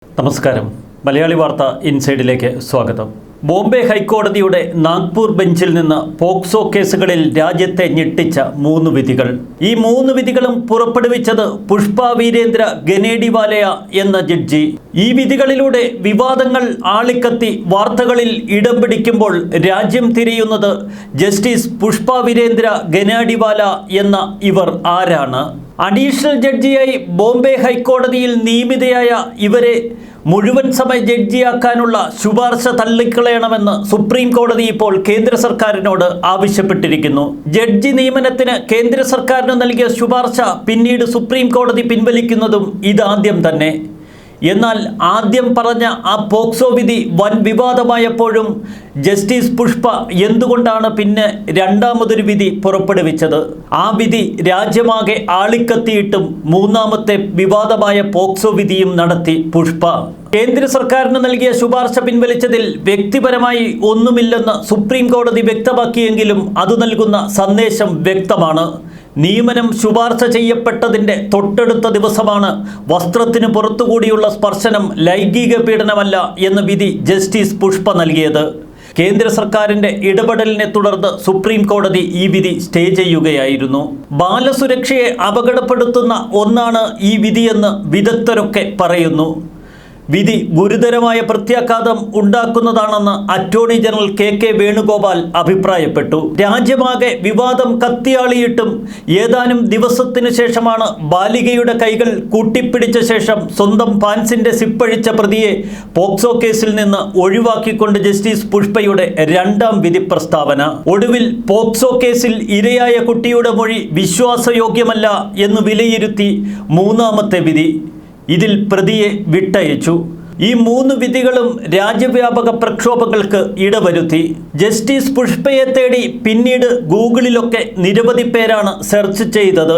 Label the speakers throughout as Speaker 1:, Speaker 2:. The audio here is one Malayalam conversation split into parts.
Speaker 1: നമസ്കാരം. മലയാളി വാർത്ത ഇൻസൈഡിലേക്ക് സ്വാഗതം. ബോംബെ ഹൈക്കോടതിയുടെ നാഗ്പൂർ ബെഞ്ചിൽ നിന്ന് പോക്സോ കേസുകളിൽ രാജ്യത്തെ ഞെട്ടിച്ച 3 വിധികൾ. ഈ 3 വിധികളും പുറപ്പെടുവിച്ചത് പുഷ്പ വീരേന്ദ്ര ഗനേഡിവാലയ എന്ന ജഡ്ജി. ഈ വിധികളിലൂടെ വിവാദങ്ങൾ ആളിക്കത്തി വാർത്തകളിൽ ഇടം പിടിക്കുമ്പോൾ രാജ്യം തിരിയുന്നത് ജസ്റ്റിസ് പുഷ്പ വീരേന്ദ്ര ഗനേഡിവാല എന്ന ഇവർ ആരാണ്? അഡീഷണൽ ജഡ്ജിയായി ബോംബെ ഹൈക്കോടതിയിൽ നിയമിതയായ ഇവരെ മുഴുവൻ സമയ ജഡ്ജിയാക്കാനുള്ള ശുപാർശ തള്ളിക്കളയണമെന്ന് സുപ്രീം കോടതി ഇപ്പോൾ കേന്ദ്ര സർക്കാരിനോട് ആവശ്യപ്പെട്ടിരിക്കുന്നു. ജഡ്ജി നിയമനത്തിന് കേന്ദ്ര സർക്കാരിന് നൽകിയ ശുപാർശ പിന്നീട് സുപ്രീം കോടതി പിൻവലിക്കുന്നതും ഇതാദ്യം തന്നെ. എന്നാൽ ആദ്യം പറഞ്ഞ ആ പോക്സോ വിധി വൻ വിവാദമായപ്പോഴും ജസ്റ്റിസ് പുഷ്പ എന്തുകൊണ്ടാണ് പിന്നെ രണ്ടാമതൊരു വിധി പുറപ്പെടുവിച്ചത്? ആ വിധി രാജ്യമാകെ ആളിക്കത്തിയിട്ടും മൂന്നാമത്തെ വിവാദമായ പോക്സോ വിധിയും നടത്തി പുഷ്പ. കേന്ദ്ര സർക്കാരിന് നൽകിയ ശുപാർശ പിൻവലിച്ചതിൽ വ്യക്തിപരമായി ഒന്നുമില്ലെന്ന് സുപ്രീം കോടതി വ്യക്തമാക്കിയെങ്കിലും അത് നൽകുന്ന സന്ദേശം വ്യക്തമാണ്. നിയമനം ശുപാർശ ചെയ്യപ്പെട്ടതിൻ്റെ തൊട്ടടുത്ത ദിവസമാണ് വസ്ത്രത്തിന് പുറത്തുകൂടിയുള്ള സ്പർശനം ലൈംഗിക പീഡനമല്ല എന്ന വിധി ജസ്റ്റിസ് പുഷ്പ നൽകിയത്. കേന്ദ്ര സർക്കാരിൻ്റെ ഇടപെടലിനെ തുടർന്ന് സുപ്രീം കോടതി ഈ വിധി സ്റ്റേ ചെയ്യുകയായിരുന്നു. ബാലസുരക്ഷയെ അപകടപ്പെടുത്തുന്ന ഒന്നാണ് ഈ വിധിയെന്ന് വിദഗ്ധരൊക്കെ പറയുന്നു. വിധി ഗുരുതരമായ പ്രത്യാഘാതം ഉണ്ടാക്കുന്നതാണെന്ന് അറ്റോർണി ജനറൽ കെ വേണുഗോപാൽ അഭിപ്രായപ്പെട്ടു. രാജ്യമാകെ വിവാദം കത്തിയാളിയിട്ടും ഏതാനും ദിവസത്തിനു ശേഷമാണ് ബാലികയുടെ കൈകൾ കൂട്ടിപ്പിടിച്ച ശേഷം സ്വന്തം പാൻസിന്റെ സിപ്പഴിച്ച പ്രതിയെ പോക്സോ കേസിൽ നിന്ന് ഒഴിവാക്കിക്കൊണ്ട് ജസ്റ്റിസ് പുഷ്പയുടെ രണ്ടാം വിധി പ്രസ്താവന. ഒടുവിൽ പോക്സോ കേസിൽ ഇരയായ കുട്ടിയുടെ മൊഴി വിശ്വാസയോഗ്യമല്ല എന്ന് വിലയിരുത്തി മൂന്നാമത്തെ വിധി. ഇതിൽ പ്രതിയെ വിട്ടയച്ചു. ഈ 3 വിധികളും രാജ്യവ്യാപക പ്രക്ഷോഭങ്ങൾക്ക് ഇടവരുത്തി. ജസ്റ്റിസ് പുഷ്പയെ തേടി പിന്നീട് ഗൂഗിളിലൊക്കെ നിരവധി പേരാണ് സെർച്ച് ചെയ്തത്.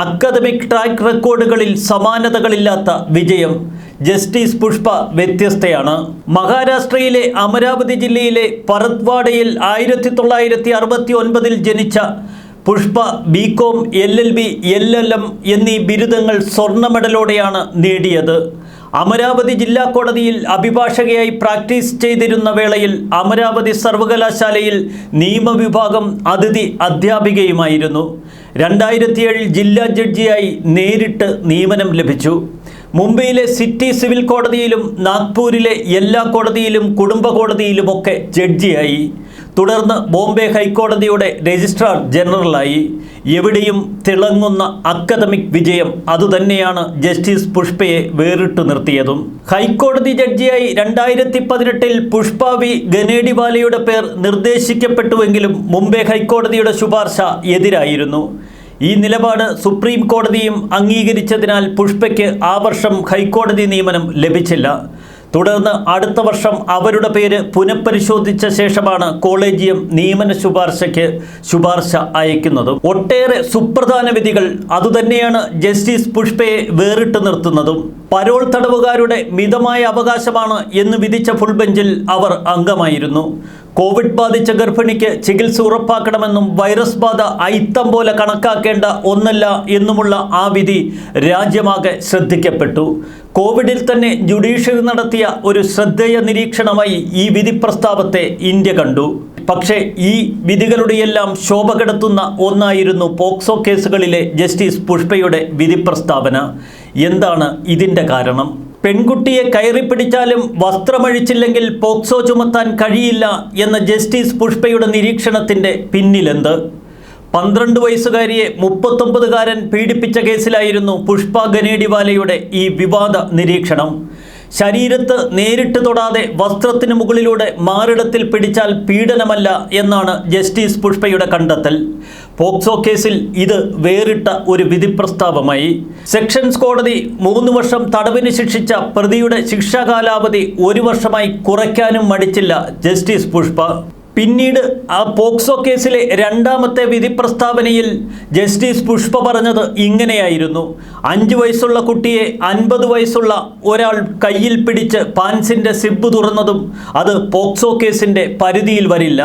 Speaker 1: അക്കാദമിക് ട്രാക്ക് റെക്കോർഡുകളിൽ സമാനതകളില്ലാത്ത വിജയം. ജസ്റ്റിസ് പുഷ്പ വ്യത്യസ്തയാണ്. മഹാരാഷ്ട്രയിലെ അമരാവതി ജില്ലയിലെ പരത്വാഡയിൽ 1969 ജനിച്ച പുഷ്പ ബികോം, LLB, LLM എന്നീ ബിരുദങ്ങൾ സ്വർണ്ണ മെഡലോടെയാണ് നേടിയത്. അമരാവതി ജില്ലാ കോടതിയിൽ അഭിഭാഷകയായി പ്രാക്ടീസ് ചെയ്തിരുന്ന വേളയിൽ അമരാവതി സർവകലാശാലയിൽ നിയമവിഭാഗം അതിഥി അധ്യാപികയുമായിരുന്നു. 2007 ജില്ലാ ജഡ്ജിയായി നേരിട്ട് നിയമനം ലഭിച്ചു. മുംബൈയിലെ സിറ്റി സിവിൽ കോടതിയിലും നാഗ്പൂരിലെ എല്ലാ കോടതിയിലും കുടുംബ കോടതിയിലുമൊക്കെ ജഡ്ജിയായി. തുടർന്ന് ബോംബെ ഹൈക്കോടതിയുടെ രജിസ്ട്രാർ ജനറലായി. എവിടെയും തിളങ്ങുന്ന അക്കാദമിക് വിജയം അതുതന്നെയാണ് ജസ്റ്റിസ് പുഷ്പയെ വേറിട്ടു നിർത്തിയതും. ഹൈക്കോടതി ജഡ്ജിയായി 2018 പുഷ്പ വി ഗനേഡിവാലയുടെ പേർ നിർദ്ദേശിക്കപ്പെട്ടുവെങ്കിലും മുംബൈ ഹൈക്കോടതിയുടെ ശുപാർശ എതിരായിരുന്നു. ഈ നിലപാട് സുപ്രീം കോടതിയും അംഗീകരിച്ചതിനാൽ പുഷ്പയ്ക്ക് ആ വർഷം ഹൈക്കോടതി നിയമനം ലഭിച്ചില്ല. തുടർന്ന് അടുത്ത വർഷം അവരുടെ പേര് പുനഃപരിശോധിച്ച ശേഷമാണ് കോളേജിയം നിയമന ശുപാർശ അയക്കുന്നതും. ഒട്ടേറെ സുപ്രധാന വിധികൾ അതുതന്നെയാണ് ജസ്റ്റിസ് പുഷ്പയെ വേറിട്ട് നിർത്തുന്നതും. പരോൾ തടവുകാരുടെ മിതമായ അവകാശമാണ് എന്ന് വിധിച്ച ഫുൾ ബെഞ്ചിൽ അവർ അംഗമായിരുന്നു. കോവിഡ് ബാധിച്ച ഗർഭിണിക്ക് ചികിത്സ ഉറപ്പാക്കണമെന്നും വൈറസ് ബാധ അയിത്തം പോലെ കണക്കാക്കേണ്ട ഒന്നല്ല എന്നുമുള്ള ആ വിധി രാജ്യമാകെ ശ്രദ്ധിക്കപ്പെട്ടു. കോവിഡിൽ തന്നെ ജുഡീഷ്യറി നടത്തിയ ഒരു ശ്രദ്ധേയ നിരീക്ഷണമായി ഈ വിധി പ്രസ്താവത്തെ ഇന്ത്യ കണ്ടു. പക്ഷേ ഈ വിധികളുടെയെല്ലാം ശോഭ കെടുത്തുന്ന ഒന്നായിരുന്നു പോക്സോ കേസുകളിലെ ജസ്റ്റിസ് പുഷ്പയുടെ വിധി പ്രസ്താവന. എന്താണ് ഇതിൻ്റെ കാരണം? പെൺകുട്ടിയെ കയറിപ്പിടിച്ചാലും വസ്ത്രമഴിച്ചില്ലെങ്കിൽ പോക്സോ ചുമത്താൻ കഴിയില്ല എന്ന ജസ്റ്റിസ് പുഷ്പയുടെ നിരീക്ഷണത്തിൻ്റെ പിന്നിലെന്ത്? 12 വയസ്സുകാരിയെ 39കാരൻ പീഡിപ്പിച്ച കേസിലായിരുന്നു പുഷ്പ ഗനേഡിവാലയുടെ ഈ വിവാദ നിരീക്ഷണം. ശരീരത്ത് നേരിട്ട് തൊടാതെ വസ്ത്രത്തിന് മുകളിലൂടെ മാറിടത്തിൽ പിടിച്ചാൽ പീഡനമല്ല എന്നാണ് ജസ്റ്റിസ് പുഷ്പയുടെ കണ്ടെത്തൽ. പോക്സോ കേസിൽ ഇത് വേറിട്ട ഒരു വിധി പ്രസ്താവമായി. സെക്ഷൻസ് കോടതി 3 വർഷം തടവിന് ശിക്ഷിച്ച പ്രതിയുടെ ശിക്ഷാ കാലാവധി 1 വർഷമായി കുറയ്ക്കാനും മടിച്ചില്ല ജസ്റ്റിസ് പുഷ്പ. പിന്നീട് ആ പോക്സോ കേസിലെ രണ്ടാമത്തെ വിധി പ്രസ്താവനയിൽ ജസ്റ്റിസ് പുഷ്പ പറഞ്ഞത് ഇങ്ങനെയായിരുന്നു: 5 വയസ്സുള്ള കുട്ടിയെ 50 വയസ്സുള്ള ഒരാൾ കയ്യിൽ പിടിച്ച് പാൻസിൻ്റെ സിബ് തുറന്നതും അത് പോക്സോ കേസിൻ്റെ പരിധിയിൽ വരില്ല.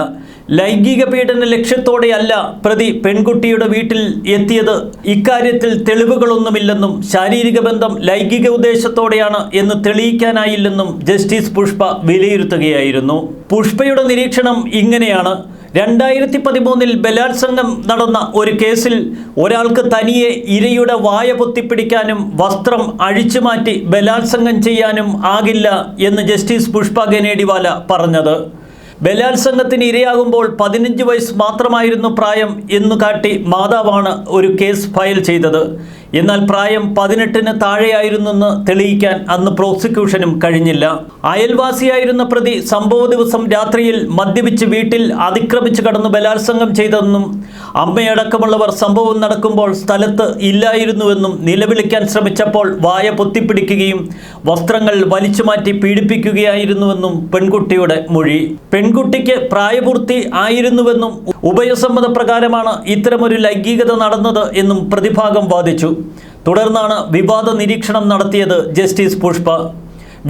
Speaker 1: ലൈംഗിക പീഡന ലക്ഷ്യത്തോടെയല്ല പ്രതി പെൺകുട്ടിയുടെ വീട്ടിൽ എത്തിയത്. ഇക്കാര്യത്തിൽ തെളിവുകളൊന്നുമില്ലെന്നും ശാരീരിക ബന്ധം ലൈംഗിക ഉദ്ദേശത്തോടെയാണ് എന്ന് തെളിയിക്കാനായില്ലെന്നും ജസ്റ്റിസ് പുഷ്പ വിലയിരുത്തുകയായിരുന്നു. പുഷ്പയുടെ നിരീക്ഷണം ഇങ്ങനെയാണ്. 2013 ബലാത്സംഗം നടന്ന ഒരു കേസിൽ ഒരാൾക്ക് തനിയെ ഇരയുടെ വായ പൊത്തിപ്പിടിക്കാനും വസ്ത്രം അഴിച്ചുമാറ്റി ബലാത്സംഗം ചെയ്യാനും ആകില്ല എന്ന് ജസ്റ്റിസ് പുഷ്പ ഗനേഡിവാല പറഞ്ഞത്. ബലാത്സംഗത്തിന് ഇരയാകുമ്പോൾ 15 വയസ്സ് മാത്രമായിരുന്നു പ്രായം എന്നു കാട്ടി മാതാവാണ് ഒരു കേസ് ഫയൽ ചെയ്തത്. എന്നാൽ പ്രായം 18-ന് താഴെയായിരുന്നെന്ന് തെളിയിക്കാൻ അന്ന് പ്രോസിക്യൂഷനും കഴിഞ്ഞില്ല. അയൽവാസിയായിരുന്ന പ്രതി സംഭവ ദിവസം രാത്രിയിൽ മദ്യപിച്ച് വീട്ടിൽ അതിക്രമിച്ച് കടന്നു ബലാത്സംഗം ചെയ്തെന്നും അമ്മയടക്കമുള്ളവർ സംഭവം നടക്കുമ്പോൾ സ്ഥലത്ത് ഇല്ലായിരുന്നുവെന്നും നിലവിളിക്കാൻ ശ്രമിച്ചപ്പോൾ വായ പൊത്തിപ്പിടിക്കുകയും വസ്ത്രങ്ങൾ വലിച്ചുമാറ്റി പീഡിപ്പിക്കുകയായിരുന്നുവെന്നും പെൺകുട്ടിയുടെ മൊഴി. പെൺകുട്ടിക്ക് പ്രായപൂർത്തി ആയിരുന്നുവെന്നും ഉഭയസമ്മതപ്രകാരമാണ് ഇത്തരമൊരു ലൈംഗികത നടന്നത് എന്നും പ്രതിഭാഗം വാദിച്ചു. തുടർന്നാണ് വിവാദ നിരീക്ഷണം നടത്തിയത് ജസ്റ്റിസ് പുഷ്പ.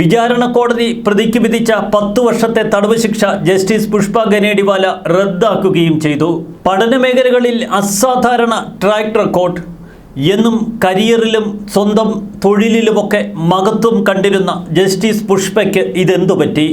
Speaker 1: വിചാരണ കോടതി പ്രതിക്ക് വിധിച്ച 10 വർഷത്തെ തടവ് ശിക്ഷ ജസ്റ്റിസ് പുഷ്പ ഗനേഡിവാല റദ്ദാക്കുകയും ചെയ്തു. പഠന മേഖലകളിൽ അസാധാരണ ട്രാക്ക് റെക്കോർഡ് എന്നും കരിയറിലും സ്വന്തം തൊഴിലിലുമൊക്കെ മഹത്വം കണ്ടിരുന്ന ജസ്റ്റിസ് പുഷ്പയ്ക്ക് ഇതെന്തു പറ്റി?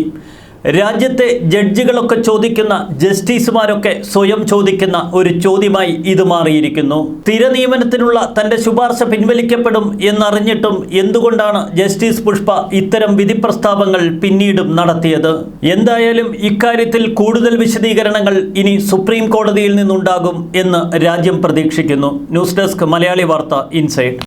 Speaker 1: രാജ്യത്തെ ജഡ്ജികളൊക്കെ ചോദിക്കുന്ന, ജസ്റ്റിസുമാരൊക്കെ സ്വയം ചോദിക്കുന്ന ഒരു ചോദ്യമായി ഇത് മാറിയിരിക്കുന്നു. സ്ഥിര നിയമനത്തിനുള്ള തൻ്റെ ശുപാർശ പിൻവലിക്കപ്പെടും എന്നറിഞ്ഞിട്ടും എന്തുകൊണ്ടാണ് ജസ്റ്റിസ് പുഷ്പ ഇത്തരം വിധി പ്രസ്താവങ്ങൾ പിന്നീടും നടത്തിയത്? എന്തായാലും ഇക്കാര്യത്തിൽ കൂടുതൽ വിശദീകരണങ്ങൾ ഇനി സുപ്രീം കോടതിയിൽ നിന്നുണ്ടാകും എന്ന് രാജ്യം പ്രതീക്ഷിക്കുന്നു. ന്യൂസ് ഡെസ്ക് മലയാളി വാർത്ത ഇൻസൈഡ്.